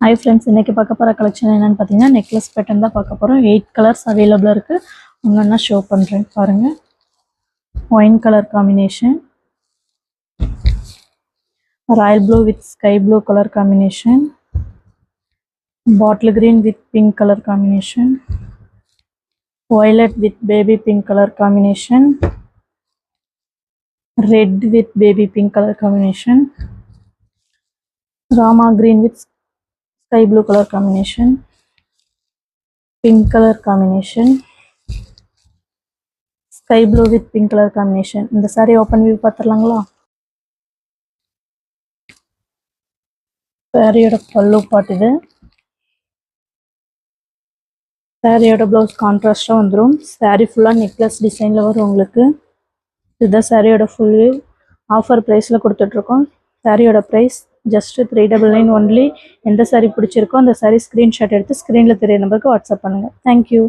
Hi friends, இன்னைக்கு பார்க்க போற கலெக்ஷன் என்னன்னு பார்த்தீங்கன்னா நெக்லஸ் பேட்டர்ன் தான் பார்க்க போறோம். 8 கலர்ஸ் அவைலபிளா இருக்கு. ஒவ்வொண்ணா ஷோ பண்றேன் பாருங்க. Wine colour combination, Royal blue with sky blue colour combination, bottle green with pink colour combination, violet with baby pink color combination, red with baby pink color combination, rama green with sky blue color combination, pink color combination, sky blue with pink color combination. இந்த saree open view பார்த்துடலாங்களா? சாரியோட பல்லு part இது. சாரியோட blouse கான்ட்ராஸ்டா வந்துடும். Sorry ஃபுல்லா necklace டிசைன்ல வரும் உங்களுக்கு. இதுதான் சாரியோட ஃபுல் வியூ. ஆஃபர் பிரைஸ்ல கொடுத்துட்டு இருக்கோம். சாரியோட பிரைஸ் just 399 only. எந்த சாரி பிடிச்சிருக்கோ அந்த சாரி ஸ்கிரீன்ஷாட் எடுத்து ஸ்கிரீன்ல தெரிய நம்பருக்கு வாட்ஸ்அப் பண்ணுங்க. Thank you.